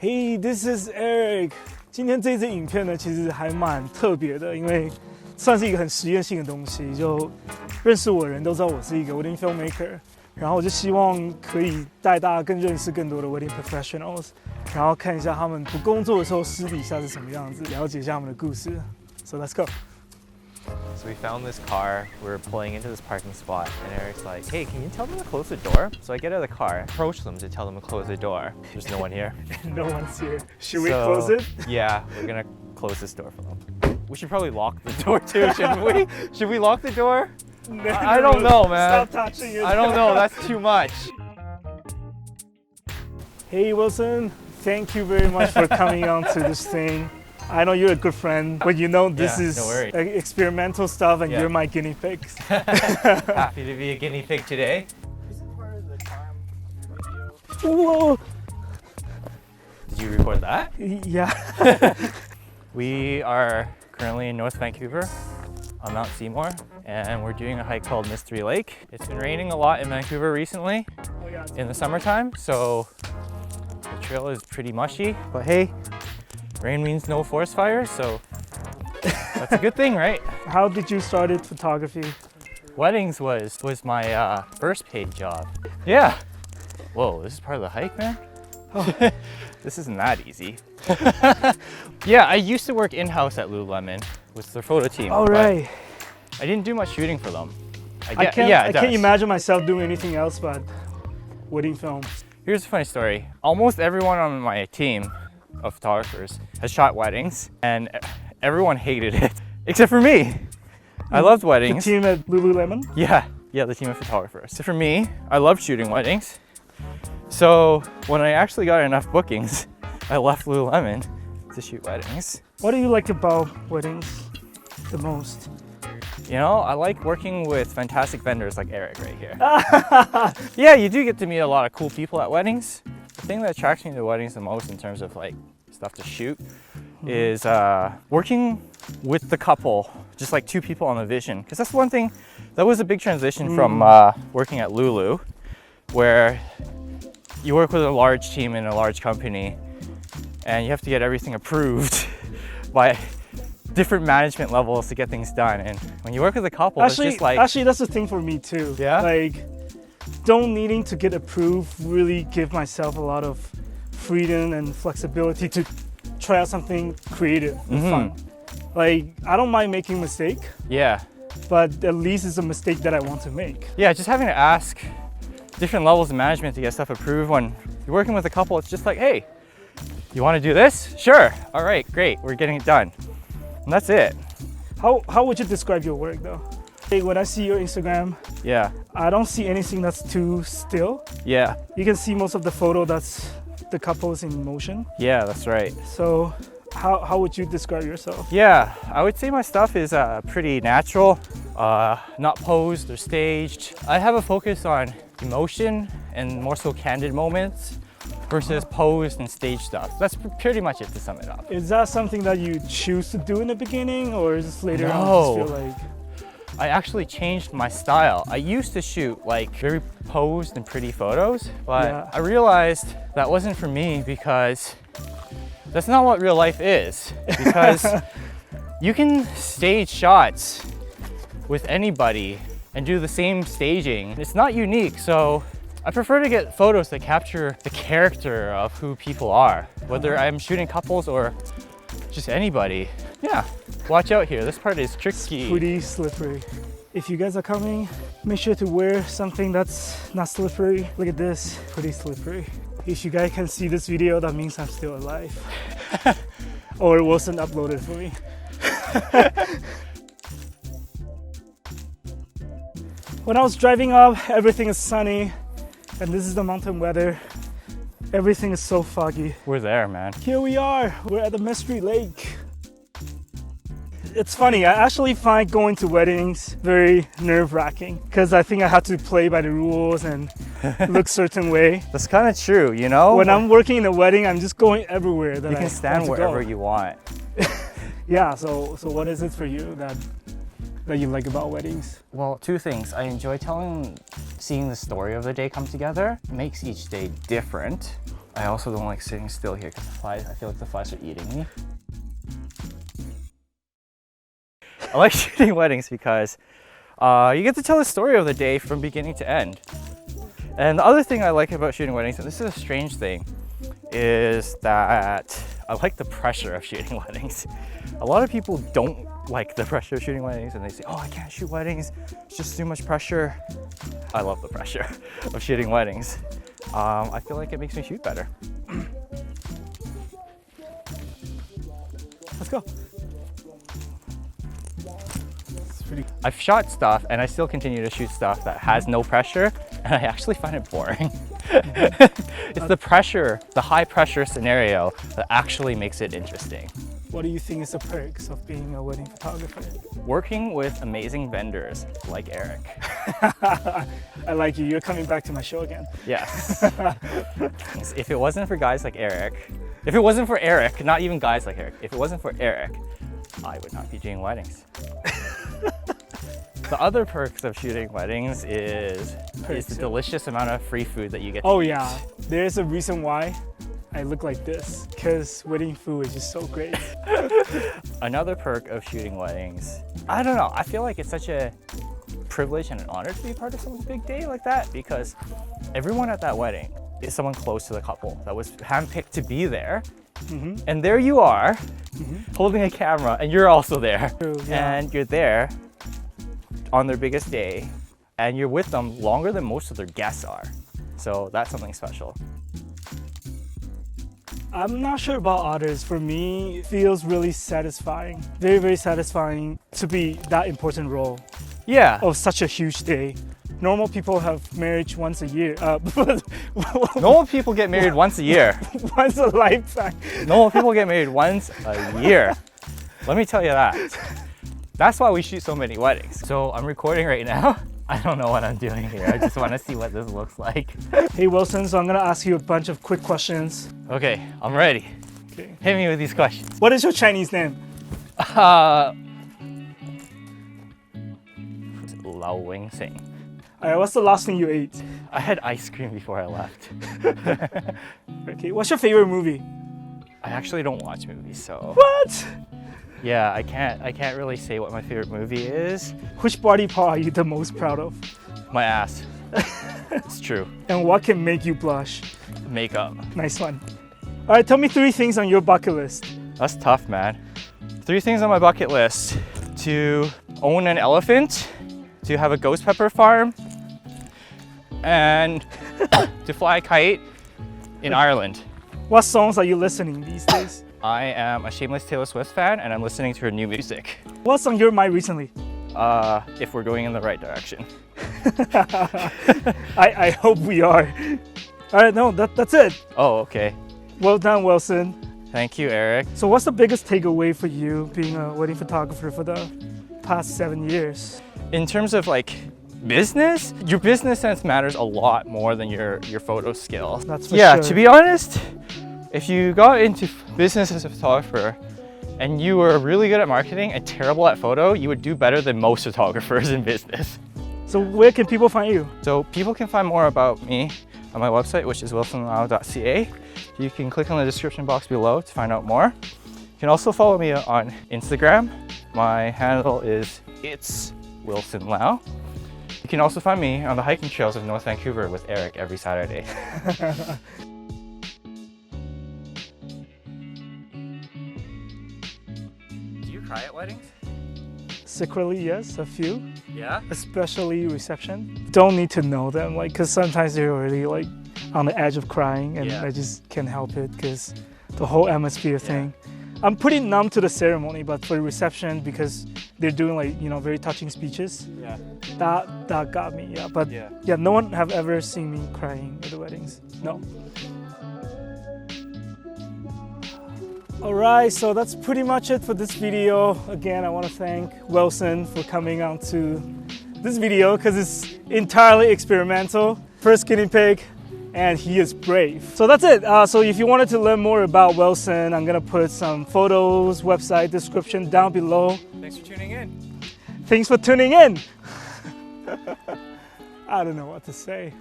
Hey, this is Eric. 今天这支影片呢，其实还蛮特别的，因为算是一个很实验性的东西。就认识我的人都知道我是一个 wedding filmmaker，然后我就希望可以带大家更认识更多的 wedding professionals， 然后看一下他们不工作的时候私底下是什么样子，了解一下他们的故事。So let's go. So we found this car, we were pulling into this parking spot, and Eric's like, hey, can you tell them to close the door? So I get out of the car, approach them to tell them to close the door. There's no one here. No one's here. Should we close it? Yeah, we're gonna close this door for them. We should probably lock the door too, shouldn't we? Should we lock the door? No, I don't know, man. Stop touching it. I don't know, that's too much. Hey Wilson, thank you very much for coming on to this thing. I know you're a good friend, but you know this is experimental stuff and you're my guinea pigs. Happy to be a guinea pig today. Is it part of the car video? Whoa! Did you record that? Yeah. We are currently in North Vancouver on Mount Seymour, and we're doing a hike called Mystery Lake. It's been raining a lot in Vancouver recently in the summertime, so the trail is pretty mushy, but hey, rain means no forest fires, so that's a good thing, right? How did you start photography? Weddings was my first paid job. Yeah. Whoa, this is part of the hike, man? Oh. This isn't that easy. Yeah, I used to work in-house at Lululemon with their photo team. All right. I didn't do much shooting for them. I can't imagine myself doing anything else but wedding films. Here's a funny story. Almost everyone on my team of photographers has shot weddings, and everyone hated it, except for me. I loved weddings. The team at Lululemon? Yeah, the team of photographers. So for me, I loved shooting weddings. So when I actually got enough bookings, I left Lululemon to shoot weddings. What do you like about weddings the most? You know, I like working with fantastic vendors like Eric right here. Yeah, you do get to meet a lot of cool people at weddings. The thing that attracts me to weddings the most in terms of like stuff to shoot is working with the couple, just like two people on a vision. Because that's one thing, that was a big transition from working at Lulu, where you work with a large team in a large company and you have to get everything approved by different management levels to get things done. And when you work with a couple, it's just like... Actually, that's the thing for me too. Yeah? Like, don't needing to get approved really give myself a lot of freedom and flexibility to try out something creative and fun. Like, I don't mind making a mistake. Yeah. But at least it's a mistake that I want to make. Yeah, just having to ask different levels of management to get stuff approved. When you're working with a couple, it's just like, hey, you want to do this? Sure. All right, great. We're getting it done. And that's it. How would you describe your work though? Hey, when I see your Instagram, I don't see anything that's too still. Yeah. You can see most of the photo that's the couples in motion. Yeah, that's right. So how would you describe yourself? Yeah, I would say my stuff is pretty natural, not posed or staged. I have a focus on emotion and more so candid moments versus posed and staged stuff. That's pretty much it to sum it up. Is that something that you choose to do in the beginning, or is this later on you just feel like... I actually changed my style. I used to shoot like very posed and pretty photos, but I realized that wasn't for me because that's not what real life is. Because you can stage shots with anybody and do the same staging. It's not unique, so I prefer to get photos that capture the character of who people are, whether I'm shooting couples or just anybody. Yeah, watch out here. This part is tricky. It's pretty slippery. If you guys are coming, make sure to wear something that's not slippery. Look at this, pretty slippery. If you guys can see this video, that means I'm still alive. Or it wasn't uploaded for me. When I was driving up, everything is sunny, and this is the mountain weather. Everything is so foggy. We're there, man. Here we are, we're at the Mystery Lake. It's funny, I actually find going to weddings very nerve-wracking because I think I have to play by the rules and look certain way. That's kind of true, you know? When I'm working in a wedding, I'm just going everywhere that you can stand wherever you want. Yeah, so what is it for you that you like about weddings? Well, two things. I enjoy seeing the story of the day come together. It makes each day different. I also don't like sitting still here because the flies, I feel like the flies are eating me. I like shooting weddings because you get to tell the story of the day from beginning to end. And the other thing I like about shooting weddings, and this is a strange thing, is that I like the pressure of shooting weddings. A lot of people don't like the pressure of shooting weddings and they say, oh, I can't shoot weddings, it's just too much pressure. I love the pressure of shooting weddings. I feel like it makes me shoot better. Let's go. I've shot stuff and I still continue to shoot stuff that has no pressure, and I actually find it boring. It's the pressure, the high pressure scenario that actually makes it interesting. What do you think is the perks of being a wedding photographer? Working with amazing vendors like Eric. I like you. You're coming back to my show again. Yes. If it wasn't for guys like Eric, if it wasn't for Eric, not even guys like Eric, if it wasn't for Eric, I would not be doing weddings. The other perks of shooting weddings is the delicious amount of free food that you get to eat. Yeah, there's a reason why I look like this, because wedding food is just so great. Another perk of shooting weddings, I don't know, I feel like it's such a privilege and an honor to be part of someone's big day like that, because everyone at that wedding is someone close to the couple that was handpicked to be there. And there you are, holding a camera, and you're also there. And you're there on their biggest day, and you're with them longer than most of their guests are. So that's something special. I'm not sure about others. For me, it feels really satisfying. Very, very satisfying to be that important role. Yeah. Of such a huge day. Normal people have marriage once a year. Normal people get married once a year. Once a lifetime. Normal people get married once a year. Let me tell you that. That's why we shoot so many weddings. So I'm recording right now. I don't know what I'm doing here. I just want to see what this looks like. Hey Wilson, so I'm going to ask you a bunch of quick questions. Okay, I'm ready. Okay. Hit me with these questions. What is your Chinese name? Lau Wilson. Alright, what's the last thing you ate? I had ice cream before I left. Okay, what's your favorite movie? I actually don't watch movies, so. What? Yeah, I can't really say what my favorite movie is. Which body part are you the most proud of? My ass. It's true. And what can make you blush? Makeup. Nice one. Alright, tell me 3 things on your bucket list. That's tough, man. 3 things on my bucket list: to own an elephant, to have a ghost pepper farm, and to fly a kite in Ireland. What songs are you listening these days? I am a shameless Taylor Swift fan, and I'm listening to her new music. What's on your mind recently? If we're going in the right direction. I hope we are. Alright, no, that's it. Oh, okay. Well done, Wilson. Thank you, Eric. So what's the biggest takeaway for you being a wedding photographer for the past 7 years? In terms of like business, your business sense matters a lot more than your photo skills. That's for yeah, sure. To be honest, if you got into business as a photographer and you were really good at marketing and terrible at photo, you would do better than most photographers in business. So where can people find you? So people can find more about me on my website, which is wilsonlau.ca. You can click on the description box below to find out more. You can also follow me on Instagram. My handle is It's Wilson Lau. You can also find me on the hiking trails of North Vancouver with Eric every Saturday. Do you cry at weddings? Secretly, yes, a few. Yeah? Especially reception. Don't need to know them, like, cause sometimes they're already like on the edge of crying, and I just can't help it because the whole atmosphere thing. I'm pretty numb to the ceremony, but for the reception, because they're doing like, you know, very touching speeches. Yeah. That got me. Yeah. But yeah, no one have ever seen me crying at the weddings. No. Alright, so that's pretty much it for this video. Again, I want to thank Wilson for coming out to this video because it's entirely experimental. First guinea pig, and he is brave. So that's it. So if you wanted to learn more about Wilson, I'm gonna put some photos, website description down below. Thanks for tuning in. Thanks for tuning in. I don't know what to say.